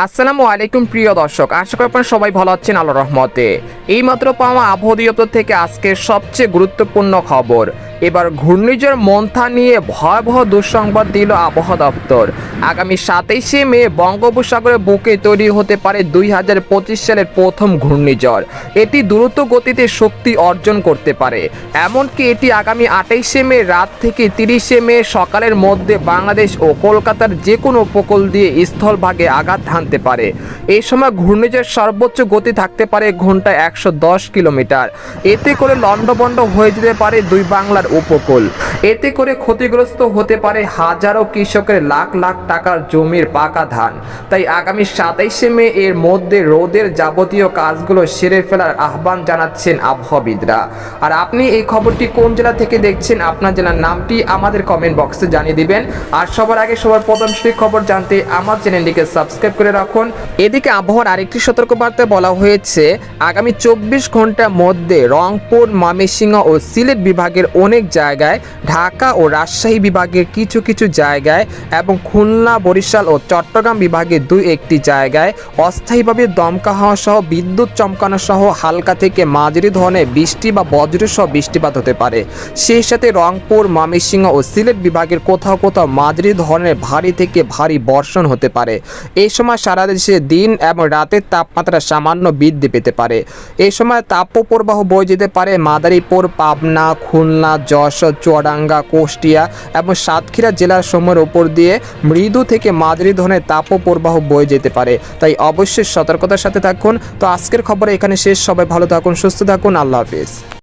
আসসালামু আলাইকুম প্রিয় দর্শক, আশা করি আপনারা সবাই ভালো আছেন আল্লাহর রহমতে। এইমাত্র পাওয়া আবহাওয়া অধিদপ্তর থেকে আজকের সবচেয়ে গুরুত্বপূর্ণ খবর। এবার ঘূর্ণিঝড় মন্থা নিয়ে ভয়াবহ দুঃসংবাদ দিল আবহাওয়া দপ্তর। আগামী 27শে মে বঙ্গোপসাগরের বুকে তৈরি হতে পারে 2025 সালের প্রথম ঘূর্ণিঝড়। এটি দ্রুত গতিতে শক্তি অর্জন করতে পারে, এমনকি এটি আগামী 28শে মে রাত থেকে 30শে মে সকালের মধ্যে বাংলাদেশ ও কলকাতার যে কোনো উপকূল দিয়ে স্থলভাগে আঘাত হানতে পারে। এই সময় ঘূর্ণিঝড়ের সর্বোচ্চ গতি থাকতে পারে ঘন্টায় 110 কিলোমিটার। এতে করে লন্ডভন্ড হয়ে যেতে পারে দুই বাংলার উপকূল। এতে করে ক্ষতিগ্রস্ত হতে পারে হাজারো কৃষকের লাখ লাখ টাকার জমির পাকা ধান। তাই আগামী 27শে মে এর মধ্যে রোদের যাবতীয় কাজগুলো সেরে ফেলার আহ্বান জানাচ্ছেন আবহাওয়াবিদরা। আর আপনি এই খবরটি কোন জেলা থেকে দেখছেন, আপনার জেলার নামটি আমাদের কমেন্ট বক্সে জানিয়ে দিবেন। আর সবার আগে সবার প্রথম সেই খবর জানতে আমার চ্যানেলটিকে সাবস্ক্রাইব করে রাখুন। এদিকে আবহাওয়ার আরেকটি সতর্কবার্তায় বলা হয়েছে, আগামী 24 ঘন্টার মধ্যে রংপুর, ময়মনসিংহ ও সিলেট বিভাগের অনেক জায়গায়, ঢাকা ও রাজশাহী বিভাগের কিছু কিছু জায়গায় এবং খুলনা, বরিশাল ও চট্টগ্রাম বিভাগের দুই একটি জায়গায় অস্থায়ীভাবে দমকা হাওয়া সহ বিদ্যুৎ চমকানো সহ হালকা থেকে মাঝারি ধরনের বৃষ্টি বা বজ্রসহ বৃষ্টিপাত হতে পারে। সেই সাথে রংপুর, ময়মনসিংহ ও সিলেট বিভাগের কোথাও কোথাও মাঝারি ধরনের ভারী থেকে ভারী বর্ষণ হতে পারে। এই সময় সারা দেশে দিন এবং রাতের তাপমাত্রা সামান্য বৃদ্ধি পেতে পারে। এই সময় তাপপ্রবাহ বয়ে যেতে পারে মাদারীপুর, পাবনা, খুলনা, যশোর, চুয়াডাঙ্গা, কুষ্টিয়া এবং সাতক্ষীরা জেলার সময়ের উপর দিয়ে মৃদু থেকে মাঝারি ধরনের তাপপ্রবাহ বয়ে যেতে পারে। তাই অবশ্যই সতর্কতার সাথে থাকুন। তো আজকের খবর এখানে শেষ। সবাই ভালো থাকুন, সুস্থ থাকুন, আল্লাহ হাফিজ।